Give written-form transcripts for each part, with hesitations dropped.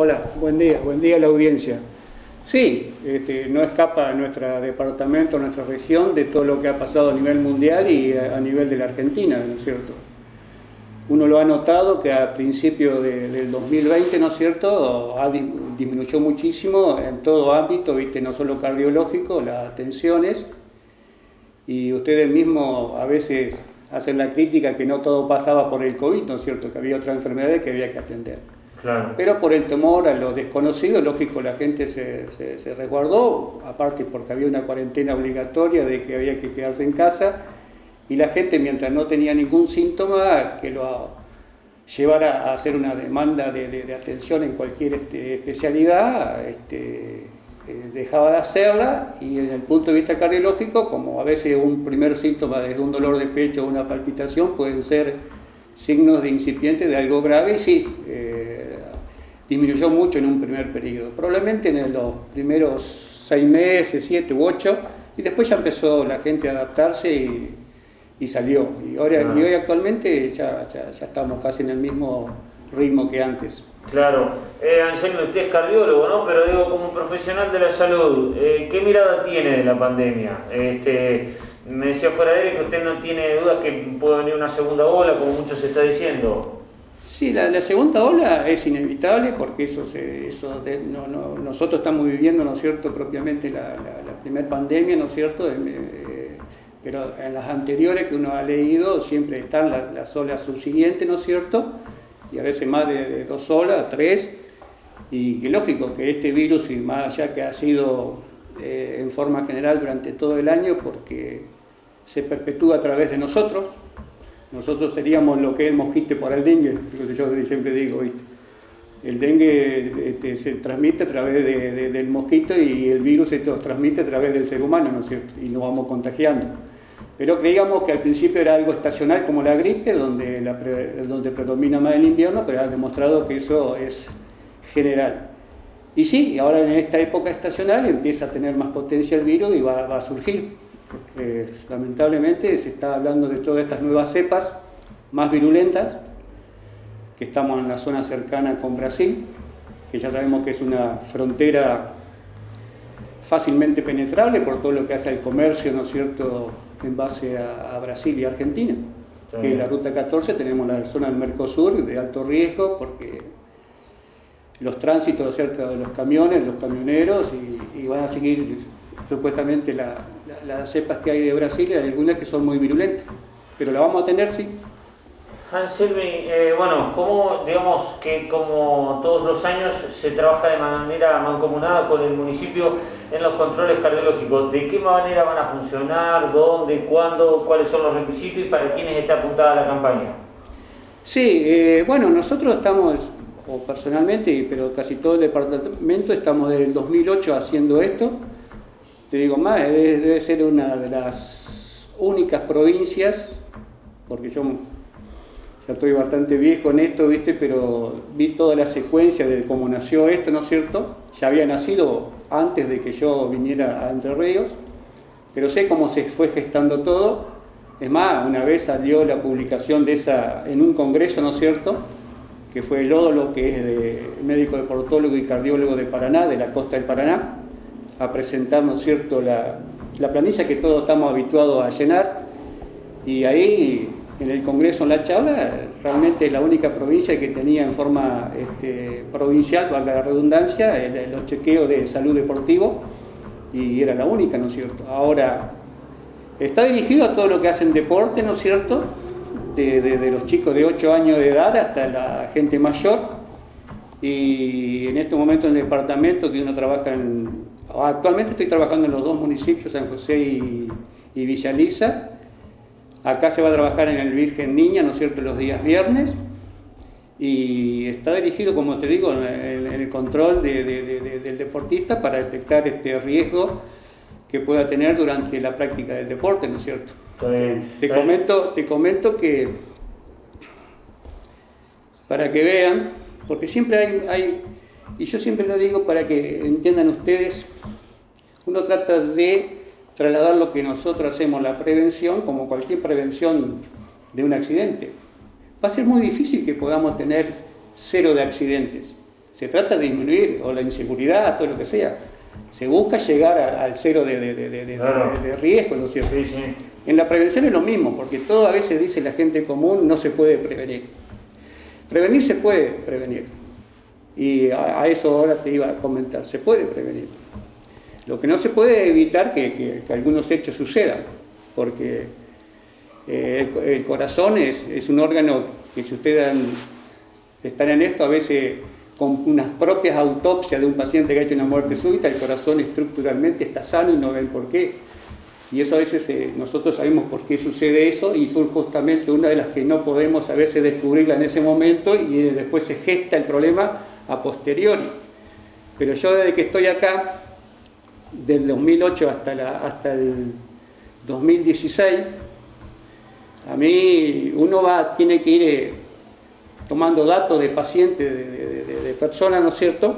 Hola, buen día a la audiencia. Sí, no escapa a nuestro departamento, a nuestra región, de todo lo que ha pasado a nivel mundial y a nivel de la Argentina, ¿no es cierto? Uno lo ha notado que a principios del 2020, ¿no es cierto?, disminuyó muchísimo en todo ámbito, ¿viste? No solo cardiológico, las atenciones, y ustedes mismos a veces hacen la crítica que no todo pasaba por el COVID, ¿no es cierto?, que había otras enfermedades que había que atender. Claro. Pero por el temor a lo desconocido, lógico, la gente se resguardó, aparte porque había una cuarentena obligatoria de que había que quedarse en casa, y la gente, mientras no tenía ningún síntoma que lo llevara a hacer una demanda de atención en cualquier especialidad, dejaba de hacerla. Y en el punto de vista cardiológico, como a veces un primer síntoma desde un dolor de pecho o una palpitación pueden ser signos de incipiente de algo grave, y sí, disminuyó mucho en un primer periodo, probablemente en los primeros 6 meses, 7 u 8, y después ya empezó la gente a adaptarse y salió. Y hoy actualmente ya estamos casi en el mismo ritmo que antes. Claro. Anselmo, usted es cardiólogo, ¿no? Pero digo, como profesional de la salud, ¿qué mirada tiene de la pandemia? Me decía fuera de él que usted no tiene dudas que puede venir una segunda ola, como mucho se está diciendo. Sí, la segunda ola es inevitable porque nosotros estamos viviendo, ¿no es cierto?, propiamente la primera pandemia, ¿no es cierto?, pero en las anteriores que uno ha leído siempre están las olas subsiguientes, ¿no es cierto?, y a veces más de 2 olas, 3, y que lógico que este virus, y más allá que ha sido en forma general durante todo el año, porque se perpetúa a través de nosotros. Nosotros seríamos lo que es el mosquito para el dengue, lo que yo siempre digo, ¿viste? El dengue se transmite a través del mosquito, y el virus se transmite a través del ser humano, ¿no es cierto? Y nos vamos contagiando. Pero creíamos que al principio era algo estacional como la gripe, donde predomina más el invierno, pero ha demostrado que eso es general. Y sí, ahora en esta época estacional empieza a tener más potencia el virus y va a surgir. Lamentablemente se está hablando de todas estas nuevas cepas más virulentas, que estamos en la zona cercana con Brasil, que ya sabemos que es una frontera fácilmente penetrable por todo lo que hace al comercio, ¿no es cierto?, en base a Brasil y Argentina. Sí. Que en la ruta 14 tenemos la zona del Mercosur de alto riesgo, porque los tránsitos cerca de los camiones, los camioneros, y van a seguir supuestamente las cepas que hay de Brasil, hay algunas que son muy virulentas, pero la vamos a tener, sí. Anselmi, como digamos que como todos los años se trabaja de manera mancomunada con el municipio en los controles cardiológicos, ¿de qué manera van a funcionar? ¿Dónde? ¿Cuándo? ¿Cuáles son los requisitos? ¿Y para quiénes está apuntada la campaña? Sí, nosotros estamos, o personalmente, pero casi todo el departamento, estamos desde el 2008 haciendo esto. Te digo más, debe ser una de las únicas provincias, porque yo ya estoy bastante viejo en esto, ¿viste?, pero vi toda la secuencia de cómo nació esto, ¿no es cierto? Ya había nacido antes de que yo viniera a Entre Ríos, pero sé cómo se fue gestando todo. Es más, una vez salió la publicación de esa en un congreso, ¿no es cierto?, que fue el Ódolo, que es de médico deportólogo y cardiólogo de Paraná, de la costa del Paraná, a presentar, ¿no es cierto?, la planilla que todos estamos habituados a llenar, y ahí en el Congreso, en la charla, realmente la única provincia que tenía en forma provincial, valga la redundancia, los chequeos de salud deportivo, y era la única, ¿no es cierto? Ahora, está dirigido a todo lo que hacen deporte, ¿no es cierto?, de los chicos de 8 años de edad hasta la gente mayor, y en este momento en el departamento que uno trabaja actualmente estoy trabajando en los 2 municipios, San José y Villa Lisa. Acá se va a trabajar en el Virgen Niña, ¿no es cierto?, los días viernes, y está dirigido, como te digo, en el control del deportista para detectar este riesgo que pueda tener durante la práctica del deporte, ¿no es cierto? Te comento que, para que vean, porque siempre hay, y yo siempre lo digo para que entiendan ustedes, uno trata de trasladar lo que nosotros hacemos, la prevención, como cualquier prevención de un accidente. Va a ser muy difícil que podamos tener 0 de accidentes, Se trata de disminuir, o la inseguridad, todo lo que sea. Se busca llegar al cero de riesgo, ¿no es cierto? Sí, sí. En la prevención es lo mismo, porque todo a veces dice la gente común, no se puede prevenir. Prevenir se puede prevenir. Y a eso ahora te iba a comentar, se puede prevenir. Lo que no se puede evitar que algunos hechos sucedan, porque el corazón es un órgano que si ustedes están en esto, a veces con unas propias autopsias de un paciente que ha hecho una muerte súbita, el corazón estructuralmente está sano y no ven por qué. Y eso a veces nosotros sabemos por qué sucede eso y son justamente una de las que no podemos a veces descubrirla en ese momento y después se gesta el problema a posteriori. Pero yo desde que estoy acá, del 2008 hasta el 2016, a mí uno tiene que ir tomando datos de pacientes, de personas, ¿no es cierto?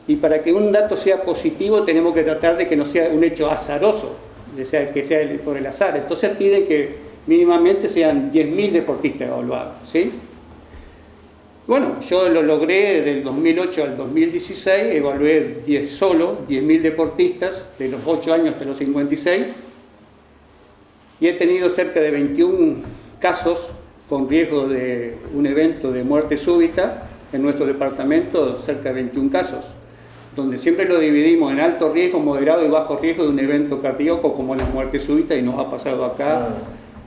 Y para que un dato sea positivo tenemos que tratar de que no sea un hecho azaroso, que sea por el azar. Entonces piden que mínimamente sean 10.000 deportistas evaluados, ¿sí? Bueno, yo lo logré del 2008 al 2016, evalué 10.000 deportistas, de los 8 años hasta los 56, y he tenido cerca de 21 casos con riesgo de un evento de muerte súbita, en nuestro departamento cerca de 21 casos, donde siempre lo dividimos en alto riesgo, moderado y bajo riesgo de un evento cardíaco como la muerte súbita, y nos ha pasado acá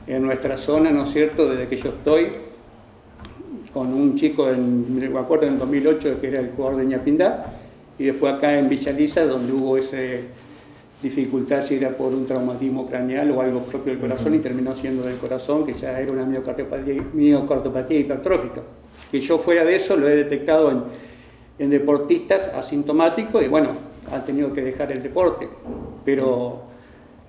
en nuestra zona, ¿no es cierto?, desde que yo estoy, con un chico, me acuerdo en el 2008 que era el jugador de Ñapindá, y después acá en Villa Lisa, donde hubo esa dificultad si era por un traumatismo craneal o algo propio del corazón, y terminó siendo del corazón, que ya era una miocardiopatía hipertrófica. Que yo fuera de eso lo he detectado en deportistas asintomáticos, y bueno, han tenido que dejar el deporte, pero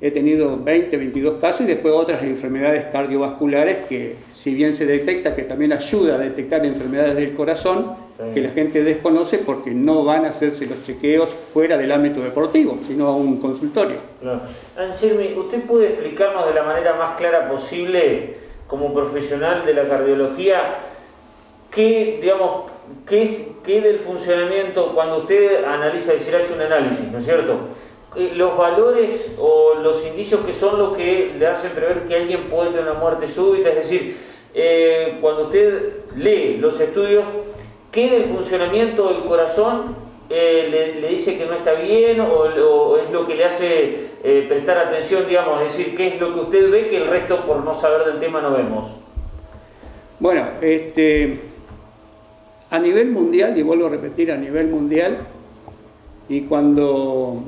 he tenido 22 casos y después otras enfermedades cardiovasculares que, si bien se detecta, que también ayuda a detectar enfermedades del corazón, que la gente desconoce porque no van a hacerse los chequeos fuera del ámbito deportivo, sino a un consultorio. Claro. Anselmi, ¿usted puede explicarnos de la manera más clara posible, como profesional de la cardiología, qué del funcionamiento, cuando usted analiza, es decir, hace un análisis, ¿no es cierto?, los valores o los indicios que son los que le hacen prever que alguien puede tener una muerte súbita? Es decir, cuando usted lee los estudios, ¿qué del funcionamiento del corazón le dice que no está bien o es lo que le hace prestar atención, digamos? Es decir, ¿qué es lo que usted ve que el resto, por no saber del tema, no vemos? Bueno, a nivel mundial, y vuelvo a repetir, a nivel mundial, y cuando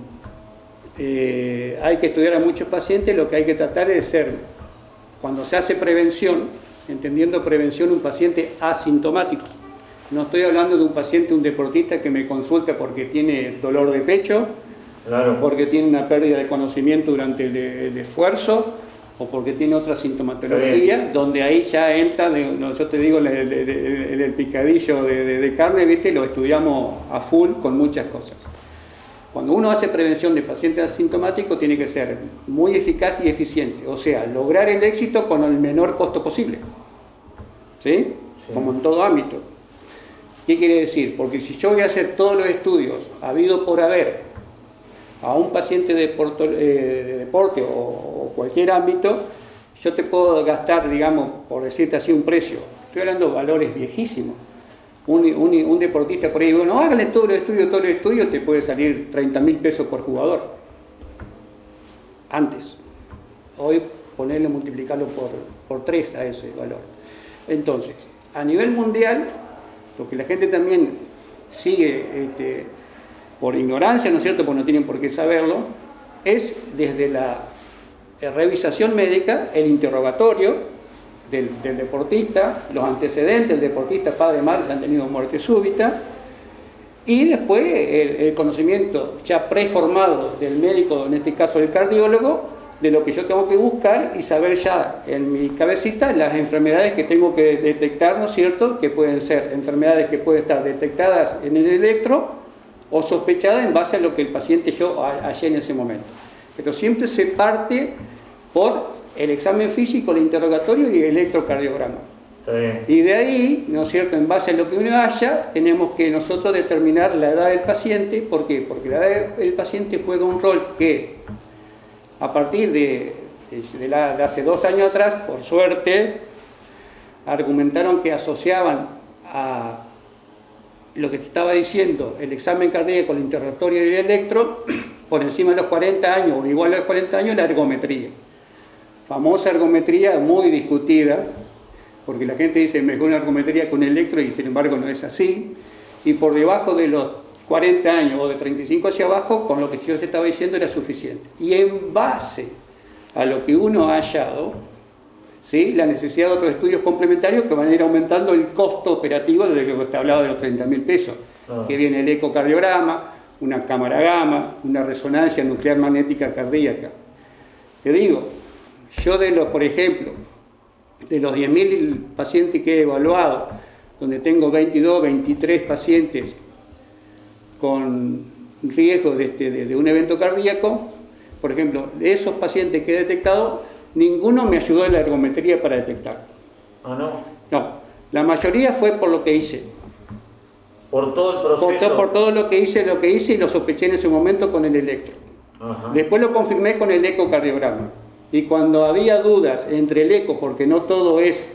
hay que estudiar a muchos pacientes, lo que hay que tratar es ser, cuando se hace prevención, entendiendo prevención, un paciente asintomático. No estoy hablando de un paciente, un deportista que me consulta porque tiene dolor de pecho, claro, porque tiene una pérdida de conocimiento durante el esfuerzo, o porque tiene otra sintomatología, donde ahí ya entra, yo te digo, el picadillo de carne, ¿viste? Lo estudiamos a full con muchas cosas. Cuando uno hace prevención de pacientes asintomáticos, tiene que ser muy eficaz y eficiente, o sea, lograr el éxito con el menor costo posible, ¿sí? Como en todo ámbito. ¿Qué quiere decir? Porque si yo voy a hacer todos los estudios habido por haber a un paciente de deporte o cualquier ámbito, yo te puedo gastar, digamos, por decirte así, un precio. Estoy hablando de valores viejísimos. Un deportista por ahí, bueno, hágale todos los estudios, te puede salir 30.000 pesos por jugador. Antes. Hoy ponerle, multiplicarlo por 3 a ese valor. Entonces, a nivel mundial, lo que la gente también sigue por ignorancia, ¿no es cierto?, porque no tienen por qué saberlo, es desde la revisación médica, el interrogatorio del deportista, los antecedentes del deportista, padre, madre, si han tenido muerte súbita, y después el conocimiento ya preformado del médico, en este caso del cardiólogo, de lo que yo tengo que buscar y saber ya en mi cabecita las enfermedades que tengo que detectar, ¿no es cierto?, que pueden ser enfermedades que pueden estar detectadas en el electro o sospechadas en base a lo que el paciente yo hallé en ese momento. Pero siempre se parte por el examen físico, el interrogatorio y el electrocardiograma. Está bien. Y de ahí, ¿no es cierto?, en base a lo que uno haya, tenemos que nosotros determinar la edad del paciente. ¿Por qué? Porque la edad del paciente juega un rol que, a partir de hace 2 años atrás, por suerte, argumentaron que asociaban a lo que te estaba diciendo, el examen cardíaco, el interrogatorio y el electro, por encima de los 40 años o igual a los 40 años, la ergometría. Famosa ergometría, muy discutida, porque la gente dice mejor una ergometría que un electro y sin embargo no es así. Y por debajo de los 40 años o de 35 hacia abajo, con lo que yo te estaba diciendo era suficiente. Y en base a lo que uno ha hallado, ¿sí?, la necesidad de otros estudios complementarios que van a ir aumentando el costo operativo desde lo que te hablaba de los 30.000 pesos, que viene el ecocardiograma, una cámara gamma, una resonancia nuclear magnética cardíaca. Te digo, yo por ejemplo, de los 10.000 pacientes que he evaluado, donde tengo 22, 23 pacientes con riesgo de un evento cardíaco, por ejemplo, de esos pacientes que he detectado, ninguno me ayudó en la ergometría para detectar. ¿Ah, no? No, la mayoría fue por lo que hice. Por todo el proceso. Por todo lo que hice y lo sospeché en ese momento con el electro. Ajá. Después lo confirmé con el ecocardiograma. Y cuando había dudas entre el eco, porque no todo es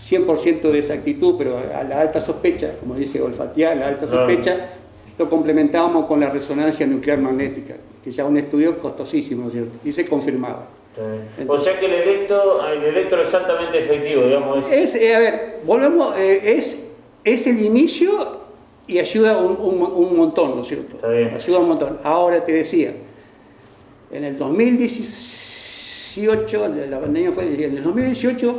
100% de exactitud, pero a la alta sospecha, como dice olfatear, la alta sospecha, lo complementábamos con la resonancia nuclear magnética, que ya es un estudio costosísimo, ¿no es cierto? Y se confirmaba. O sea que el electro es altamente efectivo, digamos. A ver, volvemos, es el inicio y ayuda un montón, ¿no es cierto? Está bien. Ayuda un montón. Ahora te decía, en el 2018, la pandemia fue, en el 2018,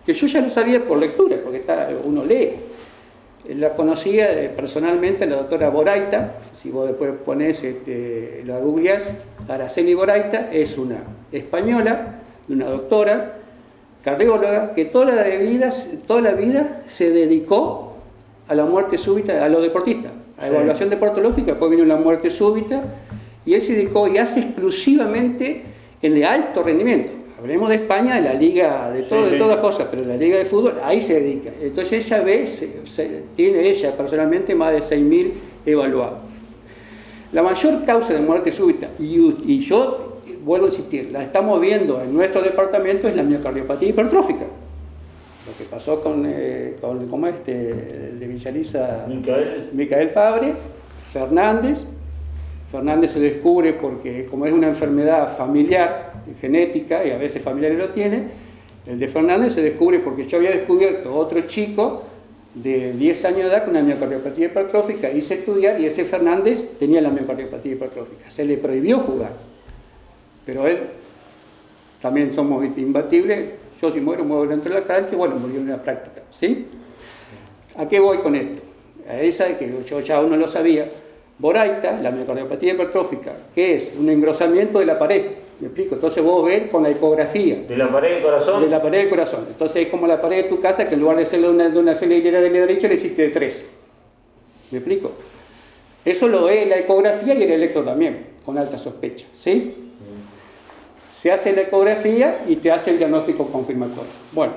que yo ya lo sabía por lectura, porque uno lee. La conocía personalmente la doctora Boraita, si vos después ponés, la googleás, Araceli Boraita, es una española, una doctora, cardióloga, que toda la vida se dedicó a la muerte súbita, a los deportistas, a evaluación deportológica, después vino la muerte súbita, y él se dedicó y hace exclusivamente en el alto rendimiento. Hablemos de España, de la liga, de todas cosas, pero la liga de fútbol, ahí se dedica. Entonces ella tiene ella personalmente más de 6.000 evaluados. La mayor causa de muerte súbita, y yo vuelvo a insistir, la estamos viendo en nuestro departamento, es la miocardiopatía hipertrófica. Lo que pasó con el de Villaliza, Micael Fabre, Fernández se descubre porque como es una enfermedad familiar, genética, y a veces familiares lo tiene, el de Fernández se descubre porque yo había descubierto otro chico de 10 años de edad con una miocardiopatía hipertrófica, hice estudiar y ese Fernández tenía la miocardiopatía hipertrófica, se le prohibió jugar, pero él, también somos imbatibles, yo si muero dentro de la cancha, bueno, murió en la práctica, ¿sí? ¿A qué voy con esto? A esa que yo ya uno lo sabía. Boraita, la miocardiopatía hipertrófica, que es un engrosamiento de la pared, ¿me explico? Entonces vos ves con la ecografía. ¿De la pared del corazón? De la pared del corazón. Entonces es como la pared de tu casa, que en lugar de ser de una sola hilera de derecho, le hiciste de 3. ¿Me explico? Eso lo ve la ecografía y el electro también, con alta sospecha, ¿sí? Se hace la ecografía y te hace el diagnóstico confirmatorio. Bueno,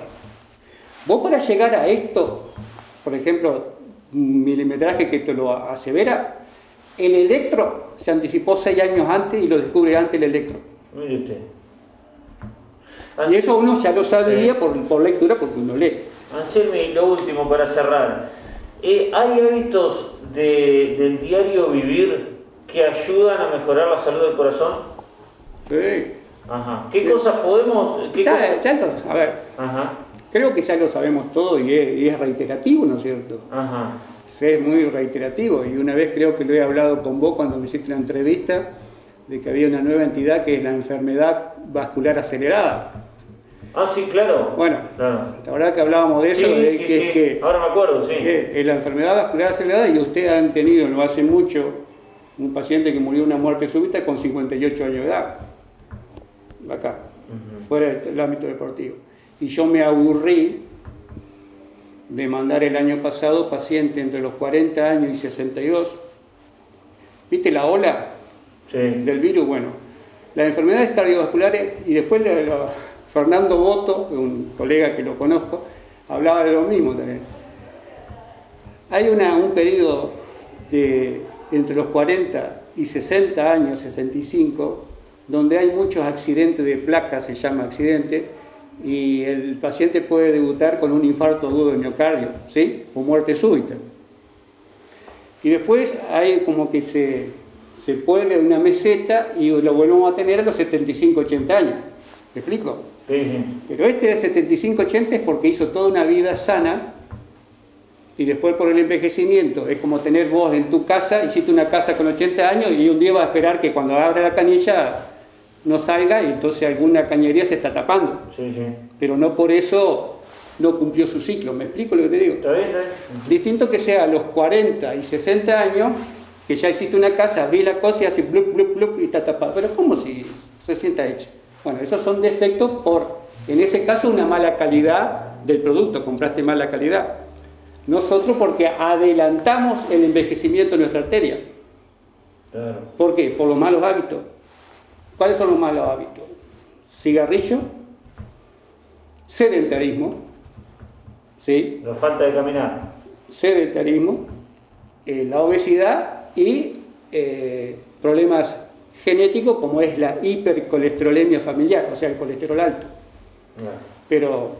vos para llegar a esto, por ejemplo, milimetraje que te lo asevera, el electro se anticipó 6 años antes y lo descubre antes el electro. Mire usted. Y eso uno ya lo sabía por lectura, porque uno lee. Anselmi, lo último para cerrar. ¿Hay hábitos del diario vivir que ayudan a mejorar la salud del corazón? Sí. Ajá. ¿Qué cosas podemos...? A ver, ajá. Creo que ya lo sabemos todo y es reiterativo, ¿no es cierto? Ajá. Es muy reiterativo, y una vez creo que lo he hablado con vos cuando me hiciste la entrevista, de que había una nueva entidad que es la enfermedad vascular acelerada. Ah, sí, claro. Bueno, claro. La verdad que hablábamos de eso, sí. Ahora me acuerdo, sí. Es la enfermedad vascular acelerada, y ustedes han tenido, no hace mucho, un paciente que murió de una muerte súbita con 58 años de edad, acá, fuera del ámbito deportivo. Y yo me aburrí de mandar el año pasado paciente entre los 40 años y 62. ¿Viste la ola del virus? Bueno, las enfermedades cardiovasculares, y después Fernando Boto, un colega que lo conozco, hablaba de lo mismo también. Hay un periodo de entre los 40 y 60 años, 65, donde hay muchos accidentes de placa, se llama accidente, y el paciente puede debutar con un infarto agudo de miocardio, ¿sí? O muerte súbita. Y después hay como que se vuelve una meseta y lo volvemos a tener a los 75, 80 años. ¿Me explico? Sí. Pero este de 75, 80 es porque hizo toda una vida sana y después por el envejecimiento. Es como tener vos en tu casa, hiciste una casa con 80 años y un día vas a esperar que cuando abra la canilla no salga y entonces alguna cañería se está tapando. Sí. Pero no por eso no cumplió su ciclo. ¿Me explico lo que te digo? Está bien. Distinto que sea a los 40 y 60 años, que ya hiciste una casa, abrís la cosa y hace blup, blup, blup y está tapado. Pero ¿cómo si recién está hecha? Bueno, esos son defectos por, en ese caso, una mala calidad del producto. Compraste mala calidad. Nosotros porque adelantamos el envejecimiento de nuestra arteria. Claro. ¿Por qué? Por los malos hábitos. ¿Cuáles son los malos hábitos? Cigarrillo, sedentarismo, ¿sí? La falta de caminar. Sedentarismo, la obesidad y problemas genéticos como es la hipercolesterolemia familiar, o sea, el colesterol alto. Claro. Pero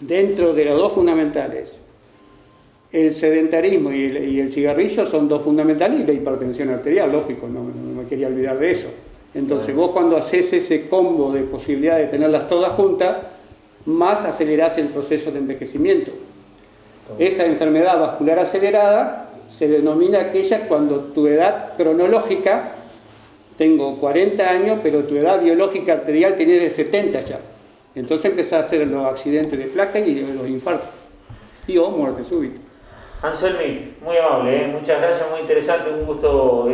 dentro de los dos fundamentales, el sedentarismo y el cigarrillo son dos fundamentales y la hipertensión arterial, lógico, no me quería olvidar de eso. Entonces vos cuando haces ese combo de posibilidad de tenerlas todas juntas, más acelerás el proceso de envejecimiento. Esa enfermedad vascular acelerada se denomina aquella cuando tu edad cronológica, tengo 40 años, pero tu edad biológica arterial tiene de 70 ya. Entonces empezás a hacer los accidentes de placa y los infartos. Y o muerte súbita. Anselmi, muy amable, muchas gracias, muy interesante, un gusto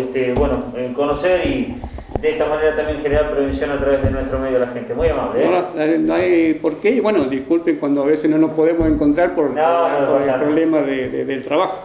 conocer y de esta manera también generar prevención a través de nuestro medio a la gente. Muy amable. No hay por qué, y bueno, disculpen cuando a veces no nos podemos encontrar por el problema del trabajo.